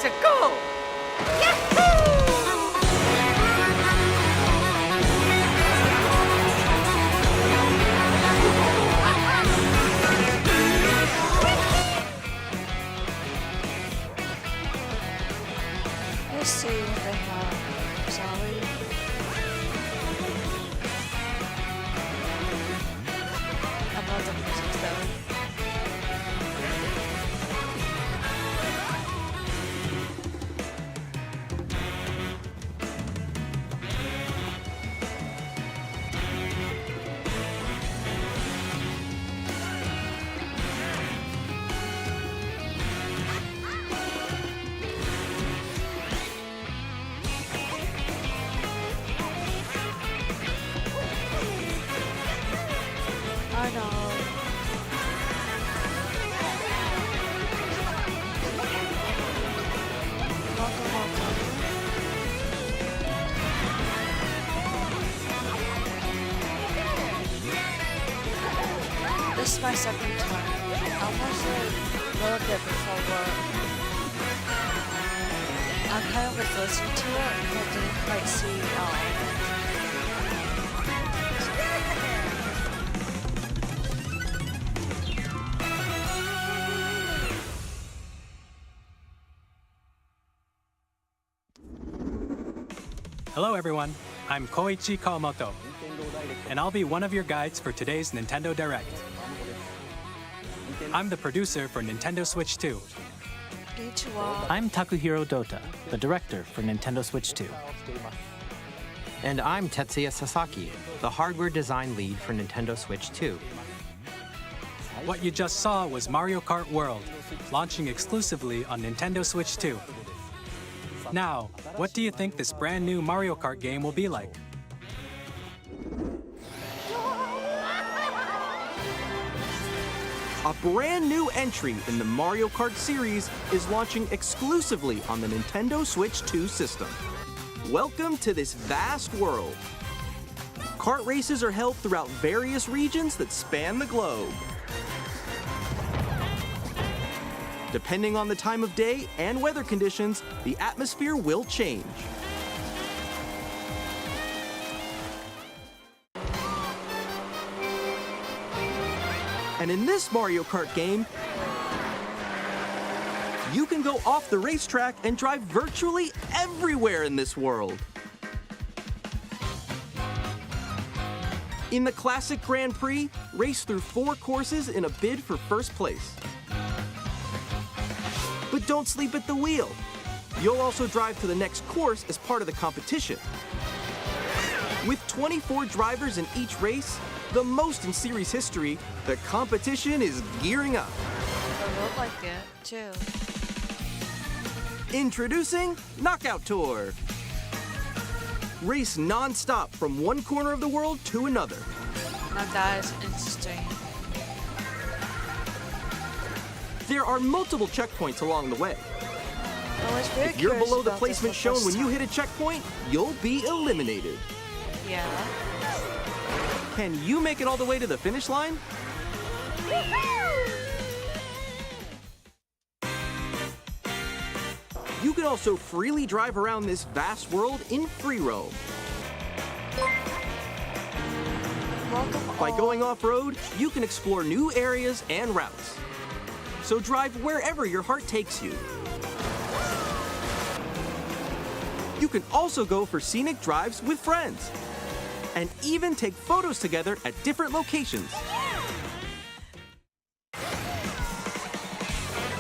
to go! Let's see what they have. Sorry. I love the music though. I know. This is my second time. I watched it a little bit before work. I kind of was listening to it, but didn't quite see Hello everyone, I'm Koichi Kawamoto, and I'll be one of your guides for today's Nintendo Direct. I'm the producer for Nintendo Switch 2. I'm Takuhiro Dota, the director for Nintendo Switch 2. And I'm Tetsuya Sasaki, the hardware design lead for Nintendo Switch 2. What you just saw was Mario Kart World, launching exclusively on Nintendo Switch 2. Now, what do you think this brand new Mario Kart game will be like? A brand new entry in the Mario Kart series is launching exclusively on the Nintendo Switch 2 system. Welcome to this vast world. Kart races are held throughout various regions that span the globe. Depending on the time of day and weather conditions, the atmosphere will change. And in this Mario Kart game, you can go off the racetrack and drive virtually everywhere in this world. In the classic Grand Prix, race through 4 courses in a bid for first place. But don't sleep at the wheel. You'll also drive to the next course as part of the competition. With 24 drivers in each race, the most in series history, the competition is gearing up. It looked like it, too. Introducing Knockout Tour. Race non-stop from one corner of the world to another. Now that is interesting. There are multiple checkpoints along the way. I was very If you're curious below the about placement this shown the when you first hit a checkpoint, you'll be eliminated. time. Yeah. Can you make it all the way to the finish line? You can also freely drive around this vast world in free roam. Welcome By all. going off-road, you can explore new areas and routes. So drive wherever your heart takes you. You can also go for scenic drives with friends, and even take photos together at different locations.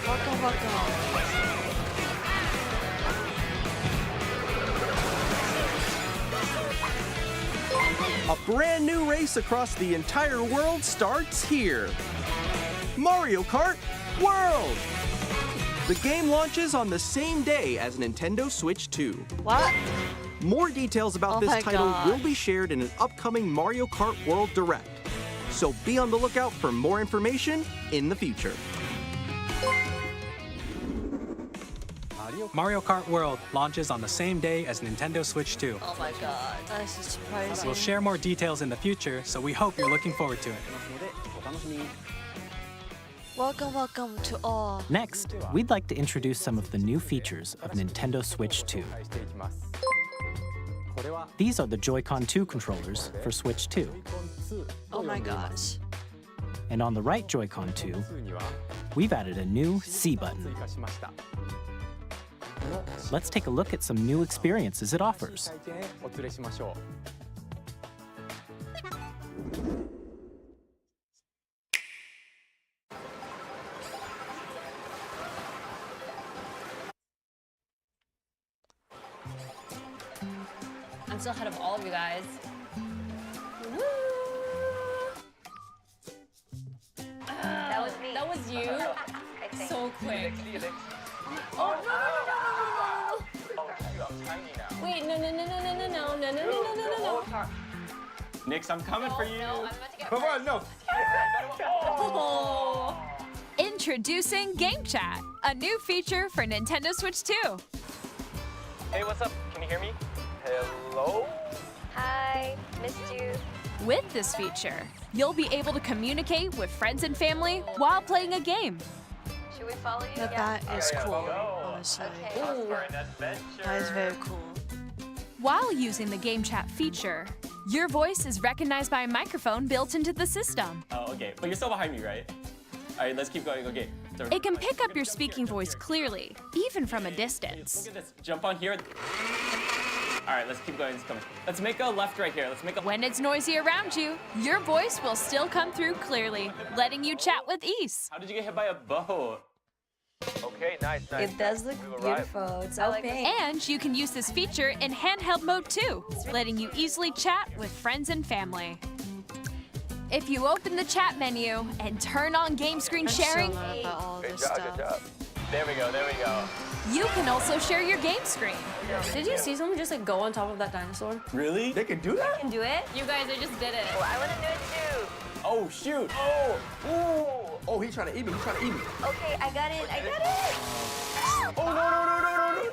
Welcome. A brand new race across the entire world starts here. Mario Kart World! The game launches on the same day as Nintendo Switch 2. What? More details about Oh this my title gosh. will be shared in an upcoming Mario Kart World Direct. So be on the lookout for more information in the future. Mario Kart World launches on the same day as Nintendo Switch 2. Oh my god. This is surprising. We'll share more details in the future, so we hope you're looking forward to it. Welcome to all. Next, we'd like to introduce some of the new features of Nintendo Switch 2. These are the Joy-Con 2 controllers for Switch 2. Oh my gosh. And on the right Joy-Con 2, we've added a new C button. Let's take a look at some new experiences it offers. I'm still ahead of all of you guys. Woo! That was me. That was you? So quick. Oh, no. Wait, no. Nix, I'm coming for you. No, I'm about to get Come on, no. Oh. Introducing Game Chat, a new feature for Nintendo Switch 2. Hey, what's up? Can you hear me? Hello? Hi, missed you. With this feature, you'll be able to communicate with friends and family while playing a game. Should we follow you? That is cool, honestly. That is very cool. While using the Game Chat feature, your voice is recognized by a microphone built into the system. Oh, okay. But you're still behind me, right? All right, let's keep going. Okay. So, It can pick up your speaking voice clearly, even from a distance. look at this. Jump on here. All right, let's keep going. Let's make a left right here. Let's make a. When it's noisy around you, your voice will still come through clearly, letting you chat with ease. How did you get hit by a bow? Okay, nice. It does look beautiful. It's so pink. And you can use this feature in handheld mode too, letting you easily chat with friends and family. If you open the chat menu and turn on game screen sharing, I'm still learning about all this stuff. There we go. you can also share your game screen. Did you see someone just like go on top of that dinosaur? Really? They can do that? Can do it? You guys, I just did it. Oh, I want to do it too. Oh, shoot. Oh. Ooh. Oh, he's trying to eat me. Okay, I got it. Oh, no.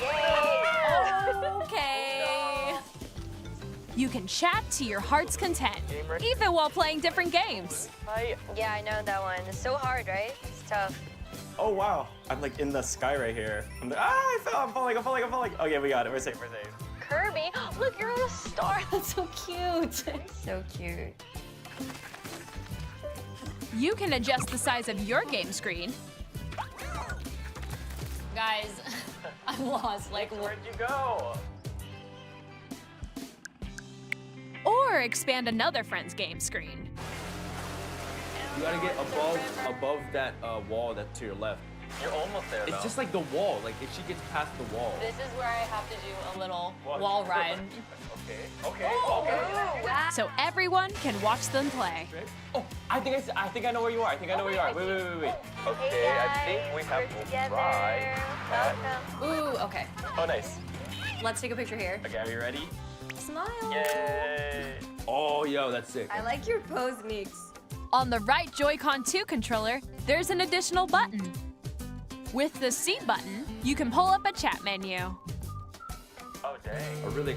Yay! Okay. You can chat to your heart's content, even while playing different games. Yeah, I know that one. It's so hard, right? It's tough. Oh, wow. I'm like in the sky right here. I fell. I'm falling. Okay, we got it. We're safe. Kirby, look, you're on a star. That's so cute. So cute. You can adjust the size of your game screen, Guys, I'm lost. Like, Where'd you go? or expand another friend's game screen. You gotta get above that wall that's to your left. You're almost there, though. It's just like the wall. Like if she gets past the wall. this is where I have to do a little wall ride. Okay. So everyone can watch them play. Oh, I think I know where you are. Wait. Okay, I think we have to try. Welcome. Ooh, okay. Oh, nice. Let's take a picture here. Okay, are you ready? Smile. Yay. Oh, yo, that's sick. I like your pose, Mix. On the right Joy-Con 2 controller, there's an additional button. With the C button, you can pull up a chat menu. Oh, dang. A really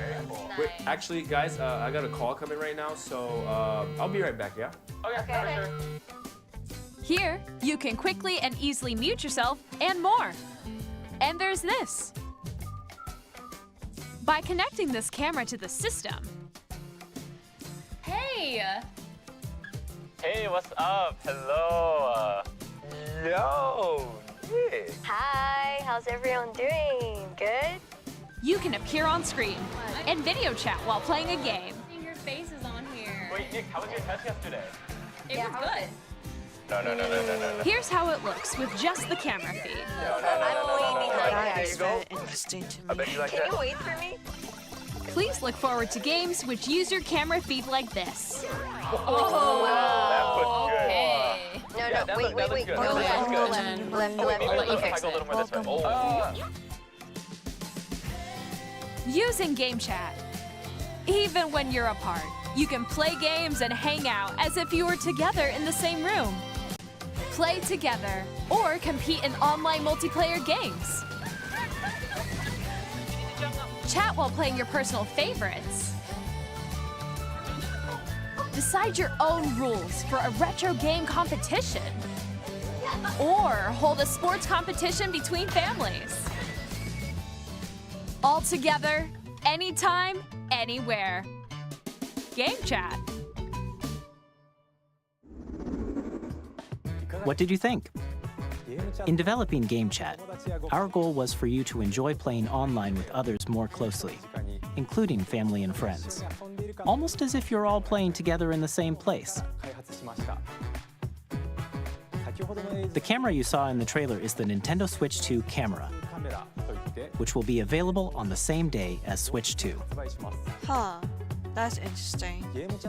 Wait, actually, guys, I got a call coming right now, so I'll be right back, yeah? Okay. Sure. Here, you can quickly and easily mute yourself and more. And there's this. By connecting this camera to the system, Hey. Hey, what's up? Hello. Yo, Nick. Hi, how's everyone doing? Good? you can appear on screen and video chat while playing a game. Your face is on here. Wait, Nick, how was your test yesterday? It was good. No. Here's how it looks with just the camera feed. I'm way behind, That guys. is very interesting to me. Can you wait for me? Please look forward to games which use your camera feed like this. That was good. Hey. No, wait. good. Go That left, was left, good. left, Oh, wait, left. let you if I fix go a little more this way. Welcome. Using Game Chat. Even when you're apart, you can play games and hang out as if you were together in the same room. Play together or compete in online multiplayer games. Chat while playing your personal favorites. Decide your own rules for a retro game competition. Or hold a sports competition between families. All together, anytime, anywhere. Game Chat. What did you think? In developing Game Chat, our goal was for you to enjoy playing online with others more closely, including family and friends, almost as if you're all playing together in the same place. The camera you saw in the trailer is the Nintendo Switch 2 camera, which will be available on the same day as Switch 2. Huh, that's interesting.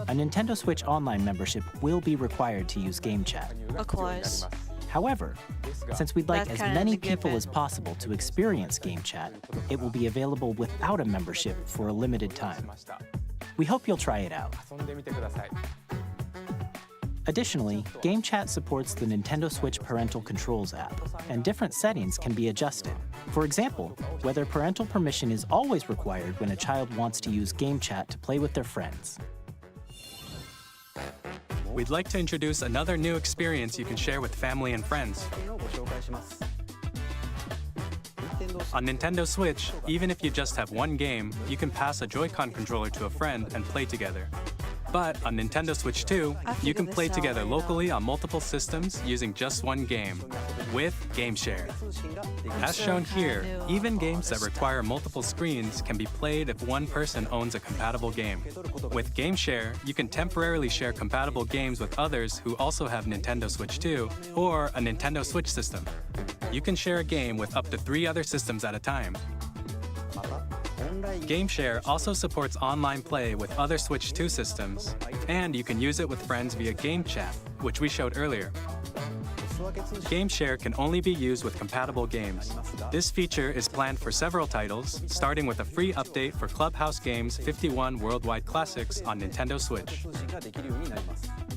A Nintendo Switch Online membership will be required to use Game Chat. Of course. However, since we'd like That's as kind of many the people given. as possible to experience Game Chat, it will be available without a membership for a limited time. We hope you'll try it out. Additionally, Game Chat supports the Nintendo Switch Parental Controls app, and different settings can be adjusted. For example, whether parental permission is always required when a child wants to use Game Chat to play with their friends. We'd like to introduce another new experience you can share with family and friends. On Nintendo Switch, even if you just have one game, you can pass a Joy-Con controller to a friend and play together. But on Nintendo Switch 2, you can play together locally on multiple systems using just one game, with Game Share. As shown here, even games that require multiple screens can be played if one person owns a compatible game. With Game Share, you can temporarily share compatible games with others who also have Nintendo Switch 2 or a Nintendo Switch system. You can share a game with up to 3 other systems at a time. Game Share also supports online play with other Switch 2 systems, and you can use it with friends via Game Chat, which we showed earlier. Game Share can only be used with compatible games. This feature is planned for several titles, starting with a free update for Clubhouse Games 51 Worldwide Classics on Nintendo Switch.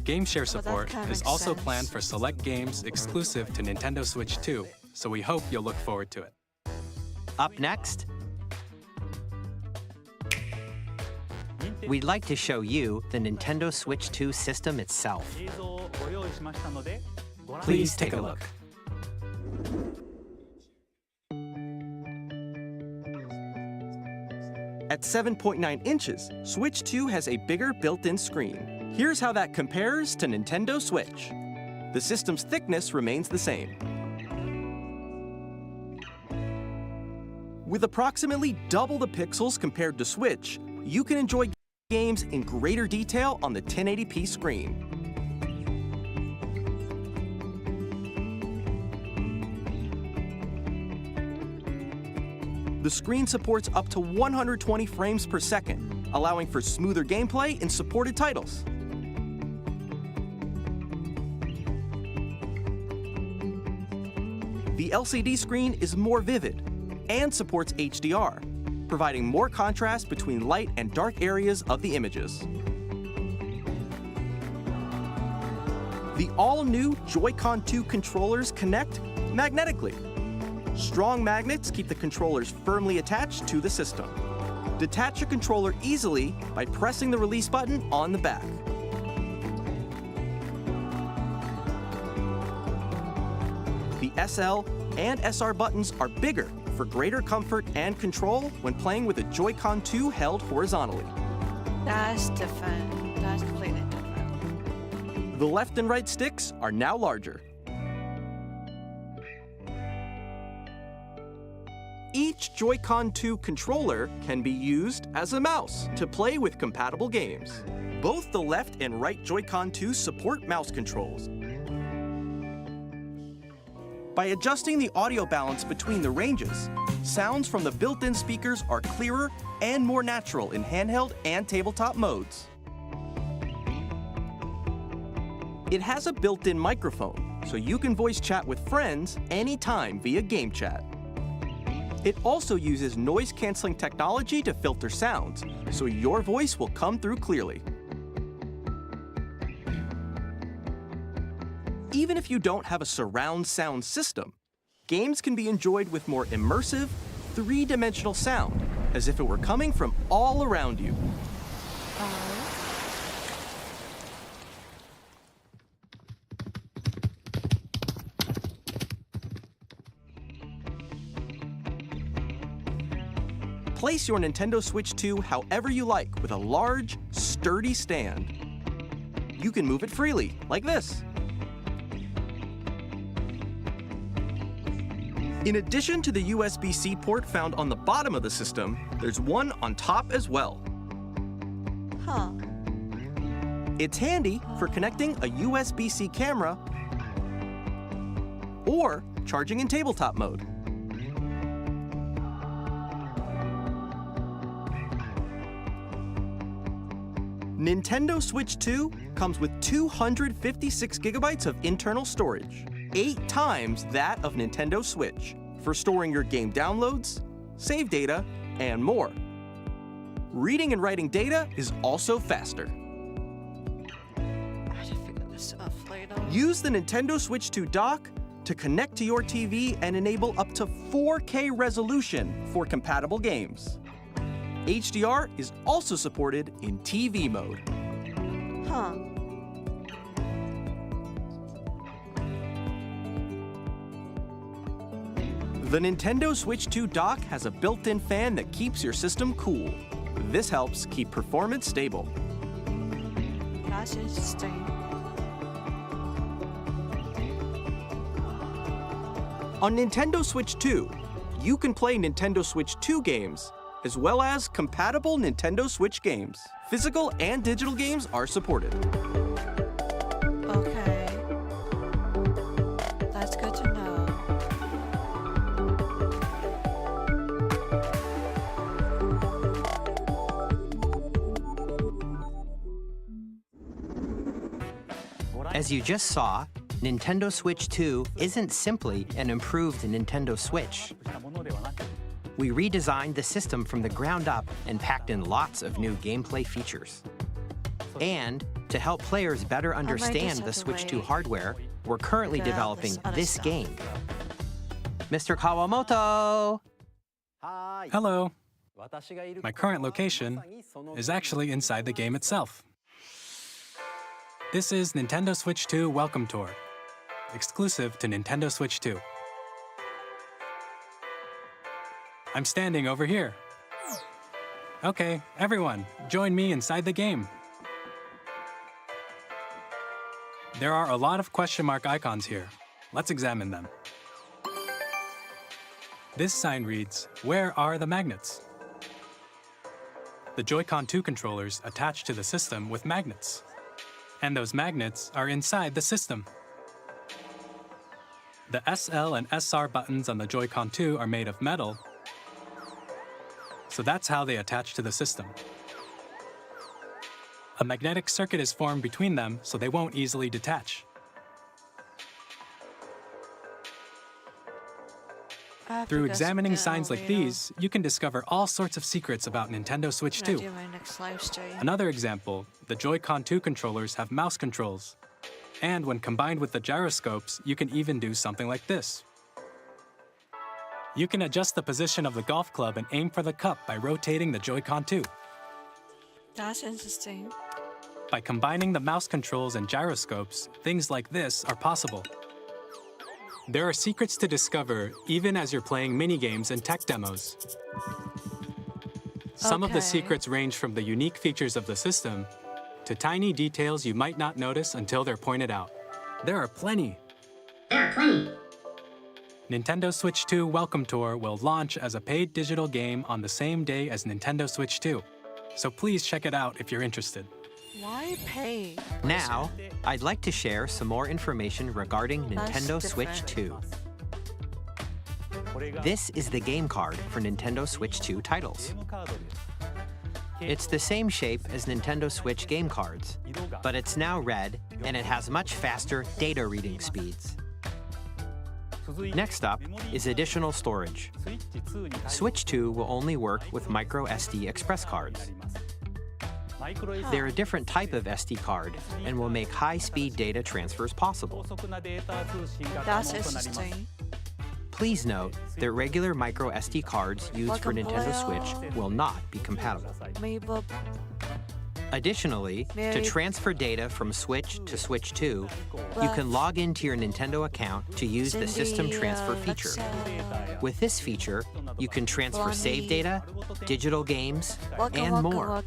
Game Share support is also planned for select games exclusive to Nintendo Switch 2, so we hope you'll look forward to it. Up next, we'd like to show you the Nintendo Switch 2 system itself. Please take a look. At 7.9 inches, Switch 2 has a bigger built-in screen. Here's how that compares to Nintendo Switch. The system's thickness remains the same. With approximately double the pixels compared to Switch, you can enjoy games in greater detail on the 1080p screen. The screen supports up to 120 frames per second, allowing for smoother gameplay in supported titles. The LCD screen is more vivid and supports HDR, providing more contrast between light and dark areas of the images. The all-new Joy-Con 2 controllers connect magnetically. Strong magnets keep the controllers firmly attached to the system. Detach your controller easily by pressing the release button on the back. The SL and SR buttons are bigger for greater comfort and control when playing with a Joy-Con 2 held horizontally. That's different. That's completely different. The left and right sticks are now larger. Each Joy-Con 2 controller can be used as a mouse to play with compatible games. Both the left and right Joy-Con 2 support mouse controls. By adjusting the audio balance between the ranges, sounds from the built-in speakers are clearer and more natural in handheld and tabletop modes. It has a built-in microphone, so you can voice chat with friends anytime via Game Chat. It also uses noise-canceling technology to filter sounds, so your voice will come through clearly. Even if you don't have a surround sound system, games can be enjoyed with more immersive, three-dimensional sound, as if it were coming from all around you. place your Nintendo Switch 2 however you like with a large, sturdy stand. You can move it freely, like this. In addition to the USB-C port found on the bottom of the system, there's one on top as well. Huh. It's handy for connecting a USB-C camera or charging in tabletop mode. Nintendo Switch 2 comes with 256 gigabytes of internal storage, 8 times that of Nintendo Switch, for storing your game downloads, save data, and more. Reading and writing data is also faster. I have to figure this out later. Use the Nintendo Switch 2 dock to connect to your TV and enable up to 4K resolution for compatible games. HDR is also supported in TV mode. Huh. The Nintendo Switch 2 dock has a built-in fan that keeps your system cool. This helps keep performance stable. That's interesting. On Nintendo Switch 2, you can play Nintendo Switch 2 games, as well as compatible Nintendo Switch games. Physical and digital games are supported. Okay. That's good to know. As you just saw, Nintendo Switch 2 isn't simply an improved Nintendo Switch. We redesigned the system from the ground up and packed in lots of new gameplay features. And to help players better understand the Switch 2 hardware, we're currently developing this game. Mr. Kawamoto! Hello. My current location is actually inside the game itself. This is Nintendo Switch 2 Welcome Tour, exclusive to Nintendo Switch 2. I'm standing over here. Okay, everyone, join me inside the game. There are a lot of question mark icons here. Let's examine them. This sign reads, "Where are the magnets?" The Joy-Con 2 controllers attach to the system with magnets. And those magnets are inside the system. The SL and SR buttons on the Joy-Con 2 are made of metal, so that's how they attach to the system. A magnetic circuit is formed between them, so they won't easily detach. Through examining signs like these, you can discover all sorts of secrets about Nintendo Switch 2. Another example, the Joy-Con 2 controllers have mouse controls. And when combined with the gyroscopes, you can even do something like this. You can adjust the position of the golf club and aim for the cup by rotating the Joy-Con 2. That's interesting. By combining the mouse controls and gyroscopes, things like this are possible. There are secrets to discover even as you're playing mini-games and tech demos. Some of the secrets range from the unique features of the system to tiny details you might not notice until they're pointed out. There are plenty. Nintendo Switch 2 Welcome Tour will launch as a paid digital game on the same day as Nintendo Switch 2. So please check it out if you're interested. Why pay? Now, I'd like to share some more information regarding Nintendo Switch 2. This is the game card for Nintendo Switch 2 titles. It's the same shape as Nintendo Switch game cards, but it's now red and it has much faster data reading speeds. Next up is additional storage. Switch 2 will only work with micro SD express cards. They're a different type of SD card and will make high-speed data transfers possible. That's interesting. Please note that regular micro SD cards used for Nintendo Switch will not be compatible. Additionally, to transfer data from Switch to Switch 2, you can log into your Nintendo account to use the System Transfer feature. With this feature, you can transfer save data, digital games, and more.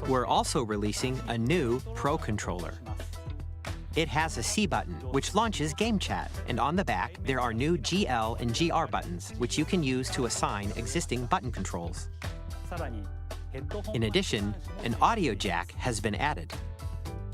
We're also releasing a new Pro Controller. It has a C button, which launches Game Chat, and on the back, there are new GL and GR buttons, which you can use to assign existing button controls. In addition, an audio jack has been added.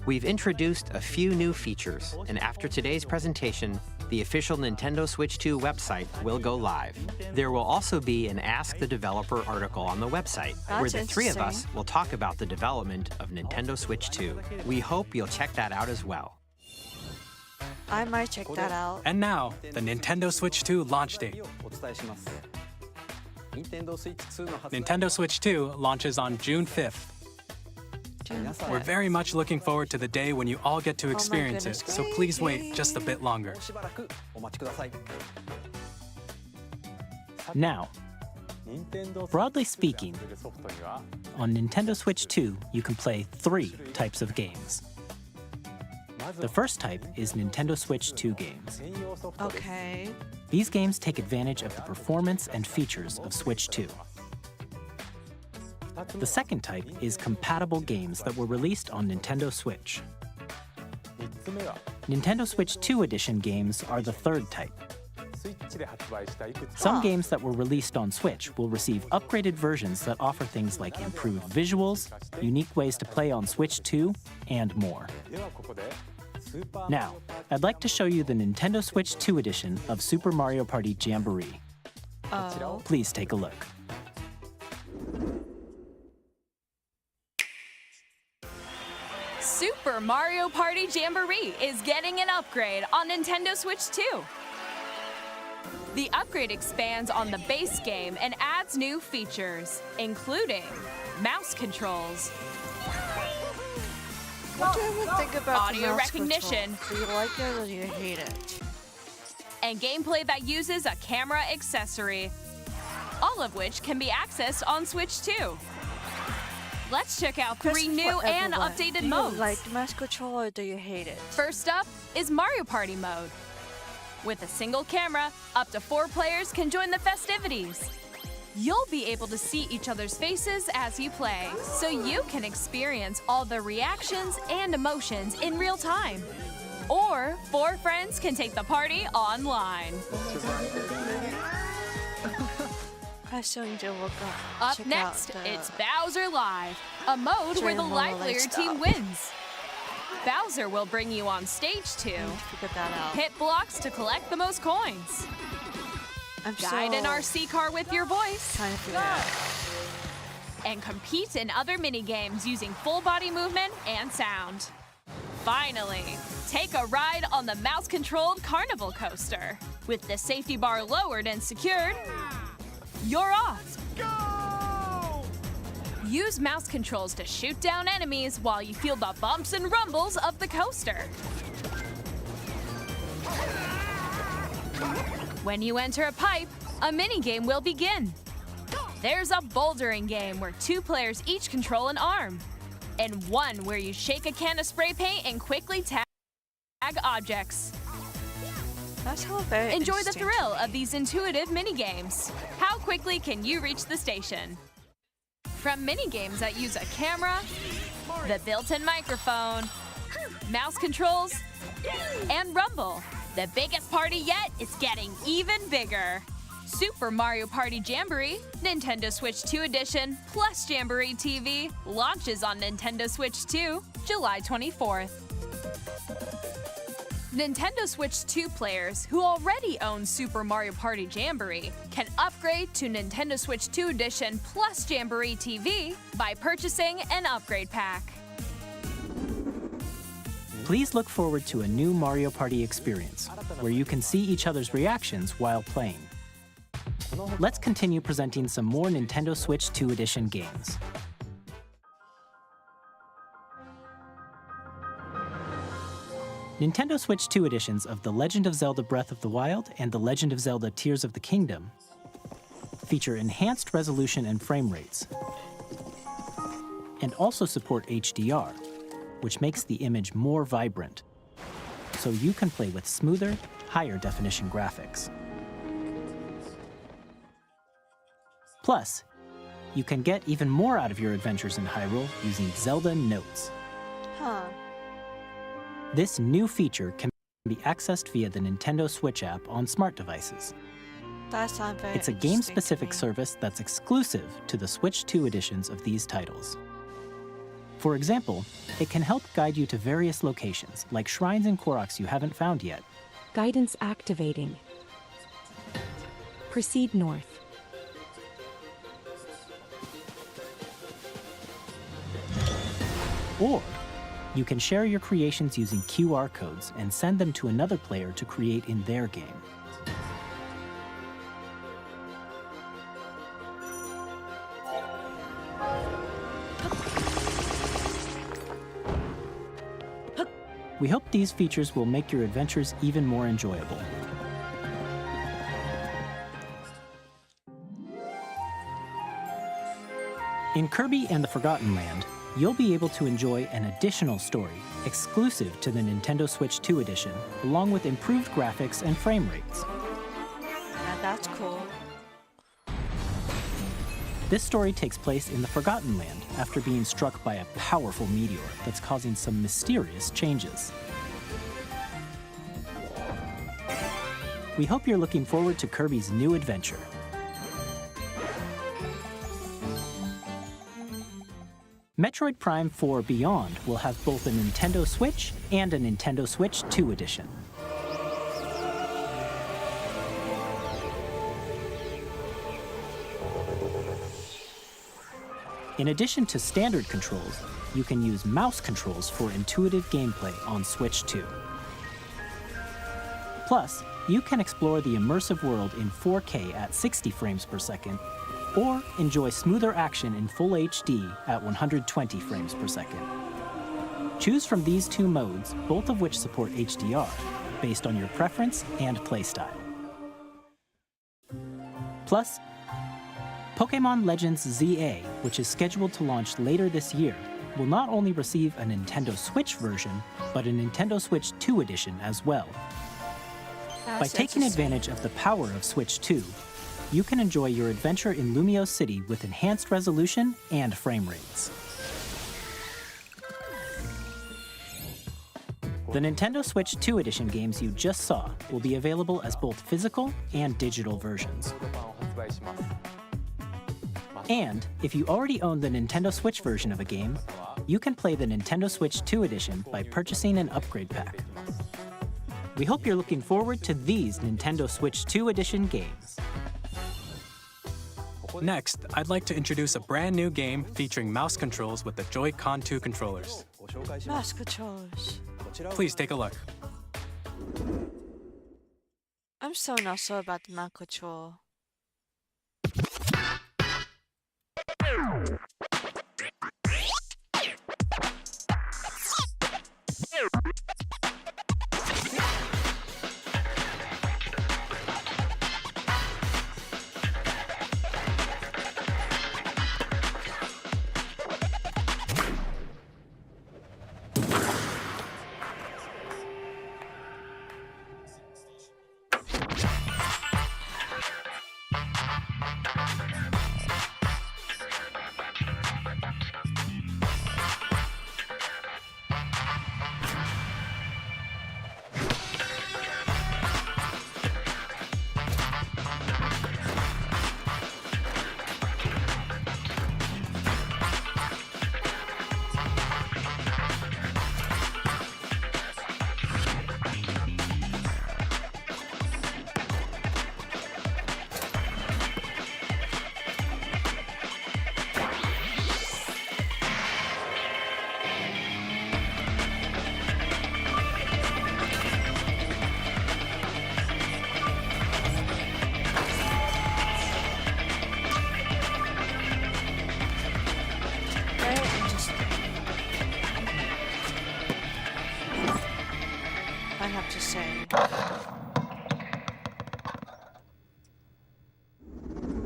We've introduced a few new features, and after today's presentation, the official Nintendo Switch 2 website will go live. There will also be an Ask the Developer article on the website, where the three of us will talk about the development of Nintendo Switch 2. We hope you'll check that out as well. I might check that out. And now, the Nintendo Switch 2 launch date. Nintendo Switch 2 launches on June 5th. We're very much looking forward to the day when you all get to experience it, so please wait just a bit longer. Now, broadly speaking, on Nintendo Switch 2, you can play 3 types of games. The first type is Nintendo Switch 2 games. Okay. These games take advantage of the performance and features of Switch 2. The second type is compatible games that were released on Nintendo Switch. Nintendo Switch 2 Edition games are the third type. Some games that were released on Switch will receive upgraded versions that offer things like improved visuals, unique ways to play on Switch 2, and more. Now, I'd like to show you the Nintendo Switch 2 edition of Super Mario Party Jamboree. Please take a look. Super Mario Party Jamboree is getting an upgrade on Nintendo Switch 2. The upgrade expands on the base game and adds new features, including mouse controls, What do you think about audio the mouse recognition, control? Do you like it or do you hate it? and gameplay that uses a camera accessory, all of which can be accessed on Switch 2. Let's check out 3 new and updated modes. Do you like the mouse control or do you hate it? First up is Mario Party mode. With a single camera, up to 4 players can join the festivities. You'll be able to see each other's faces as you play, so you can experience all the reactions and emotions in real time. Or 4 friends can take the party online. I still need to look Up check next, out the it's Bowser Live, a mode where the livelier team wins. Bowser will bring you on stage 2. Figure that out. Hit blocks to collect the most coins. Guide an RC car with your voice. Trying to figure it out. And compete in other mini-games using full body movement and sound. Finally, take a ride on the mouse-controlled carnival coaster. With the safety bar lowered and secured, you're off. Go! Use mouse controls to shoot down enemies while you feel the bumps and rumbles of the coaster. When you enter a pipe, a mini-game will begin. There's a bouldering game where 2 players each control an arm, and one where you shake a can of spray paint and quickly tag objects. That's all very Enjoy the thrill of these intuitive mini-games. How quickly can you reach the station? From mini-games that use a camera, the built-in microphone, mouse controls, and rumble, the biggest party yet is getting even bigger. Super Mario Party Jamboree, Nintendo Switch 2 Edition, plus Jamboree TV launches on Nintendo Switch 2, July 24th. Nintendo Switch 2 players who already own Super Mario Party Jamboree can upgrade to Nintendo Switch 2 Edition plus Jamboree TV by purchasing an upgrade pack. Please look forward to a new Mario Party experience, where you can see each other's reactions while playing. Let's continue presenting some more Nintendo Switch 2 Edition games. Nintendo Switch 2 editions of The Legend of Zelda Breath of the Wild and The Legend of Zelda Tears of the Kingdom feature enhanced resolution and frame rates, and also support HDR, which makes the image more vibrant, so you can play with smoother, higher definition graphics. Plus, you can get even more out of your adventures in Hyrule using Zelda Notes. Huh. This new feature can be accessed via the Nintendo Switch app on smart devices. That sounds very It's a interesting to game-specific me. service that's exclusive to the Switch 2 editions of these titles. For example, it can help guide you to various locations, like shrines and Koroks you haven't found yet. Guidance activating. Proceed north. Or you can share your creations using QR codes and send them to another player to create in their game. We hope these features will make your adventures even more enjoyable. In Kirby and the Forgotten Land, you'll be able to enjoy an additional story exclusive to the Nintendo Switch 2 edition, along with improved graphics and frame rates. Yeah, that's cool. This story takes place in the Forgotten Land after being struck by a powerful meteor that's causing some mysterious changes. We hope you're looking forward to Kirby's new adventure. Metroid Prime 4 Beyond will have both a Nintendo Switch and a Nintendo Switch 2 edition. In addition to standard controls, you can use mouse controls for intuitive gameplay on Switch 2. Plus, you can explore the immersive world in 4K at 60 frames per second, or enjoy smoother action in Full HD at 120 frames per second. Choose from these two modes, both of which support HDR, based on your preference and playstyle. Plus, Pokémon Legends ZA, which is scheduled to launch later this year, will not only receive a Nintendo Switch version, but a Nintendo Switch 2 edition as well. By taking advantage of the power of Switch 2, you can enjoy your adventure in Lumio City with enhanced resolution and frame rates. The Nintendo Switch 2 edition games you just saw will be available as both physical and digital versions. And if you already own the Nintendo Switch version of a game, you can play the Nintendo Switch 2 edition by purchasing an upgrade pack. We hope you're looking forward to these Nintendo Switch 2 edition games. Next, I'd like to introduce a brand new game featuring mouse controls with the Joy-Con 2 controllers. Mouse controllers. Please take a look. I'm so not sure about the mouse control.